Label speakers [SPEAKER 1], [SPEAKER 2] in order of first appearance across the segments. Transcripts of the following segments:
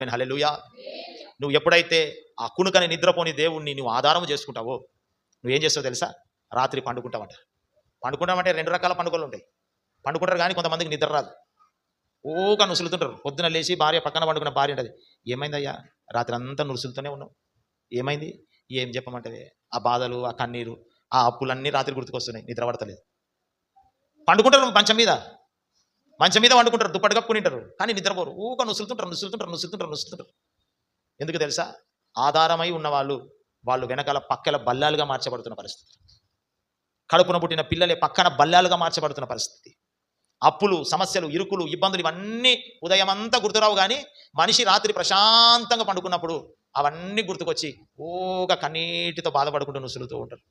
[SPEAKER 1] హల్లెలూయా. నువ్వు ఎప్పుడైతే ఆ కునుకని నిద్రపోని దేవుణ్ణి నువ్వు ఆధారం చేసుకుంటావో నువ్వేం చేస్తావు తెలుసా? రాత్రి పండుకుంటావంట. పండుకుంటామంటే 2 రకాల పండుగలు ఉంటాయి. పండుకుంటారు కానీ కొంతమందికి నిద్ర రాదు. ఊగా నుసులుతుంటారు. పొద్దున లేచి భార్య పక్కన పండుకున్న భార్య ఉంటుంది. ఏమైందయ్యా రాత్రి అంతా నుసులుతూనే ఉన్నావు, ఏమైంది? ఏం చెప్పమంటే ఆ బాధలు, ఆ కన్నీరు, ఆ అప్పులన్నీ రాత్రి గుర్తుకొస్తున్నాయి, నిద్ర పడతలేదు. పండుకుంటారు మంచం మీద, మంచం మీద వండుకుంటారు, దుప్పటి కప్పుకుంటారు, కానీ నిద్రపోరు. ఊగా నుసులుతుంటారు. ఎందుకు తెలుసా? ఆధారమై ఉన్న వాళ్ళు వెనకాల పక్కల బల్లాలుగా మార్చబడుతున్న పరిస్థితి. కడుపున పుట్టిన పిల్లలే పక్కన బల్లాలుగా మార్చబడుతున్న పరిస్థితి. అప్పులు, సమస్యలు, ఇరుకులు, ఇబ్బందులు ఇవన్నీ ఉదయం అంతా గుర్తురావు, కానీ మనిషి రాత్రి ప్రశాంతంగా పండుకున్నప్పుడు అవన్నీ గుర్తుకొచ్చి ఊగా కన్నీటితో బాధపడుకుంటూ నుసులుతూ ఉంటారు.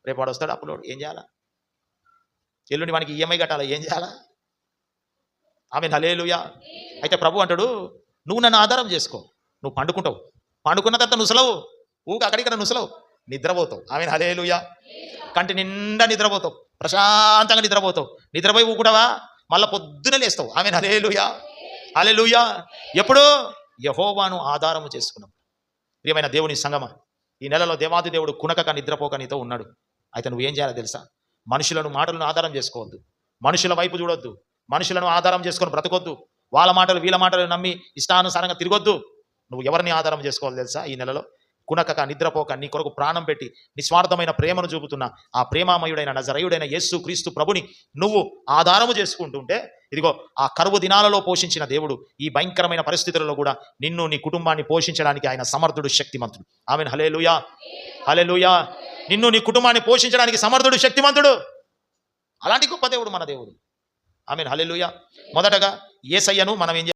[SPEAKER 1] రేపు వాడు వస్తాడు, అప్పులోడు ఏం చేయాలా? ఎల్లుండి వానికి ఈఎంఐ కట్టాలా, ఏం చేయాలా? ఆమేన్ హల్లెలూయా. అయితే ప్రభు అంటాడు, నువ్వు నన్ను ఆధారం చేసుకో, నువ్వు పండుకుంటావు, పండుకున్న తర్వాత నుసలవు, ఊక అక్కడిక్కడ నుసలవు, నిద్రపోతావు. ఆమేన్ హల్లెలూయా. కంటి నిండా నిద్రపోతావు, ప్రశాంతంగా నిద్రపోతావు. నిద్రపోయి ఊకుంటావా, మళ్ళీ పొద్దున లేస్తావు. ఆమేన్ హల్లెలూయా. హల్లెలూయా. ఎప్పుడు? యెహోవాను ఆధారము చేసుకున్నావు. ప్రియమైన దేవుని సంగమా, ఈ నెలలో దేవాది దేవుడు కునకక నిద్రపోక నీతో ఉన్నాడు. అయితే నువ్వేం చేయాలో తెలుసా? మనుషులను, మాటలను ఆధారం చేసుకోవద్దు, మనుషుల వైపు చూడొద్దు, మనుషులను ఆధారం చేసుకొని బ్రతకొద్దు, వాళ్ళ మాటలు వీళ్ళ మాటలు నమ్మి ఇష్టానుసారంగా తిరగొద్దు. నువ్వు ఎవరిని ఆధారం చేసుకోవాలి తెలుసా? ఈ నెలలో కునకక నిద్రపోక నీ కొరకు ప్రాణం పెట్టి నిస్వార్థమైన ప్రేమను చూపుతున్న ఆ ప్రేమామయుడైన నజరేయుడైన యేసు క్రీస్తు ప్రభుని నువ్వు ఆధారము చేసుకుంటుంటే, ఇదిగో ఆ కరువు దినాలలో పోషించిన దేవుడు ఈ భయంకరమైన పరిస్థితులలో కూడా నిన్ను, నీ కుటుంబాన్ని పోషించడానికి ఆయన సమర్థుడు, శక్తిమంతుడు. ఆమేన్ హల్లెలూయా. హల్లెలూయా. నిన్ను, నీ కుటుంబాన్ని పోషించడానికి సమర్థుడు, శక్తిమంతుడు. అలాంటి గొప్ప దేవుడు మన దేవుడు. ఆమేన్ హల్లెలూయా. మొదటగా యేసయ్యను మనం ఏం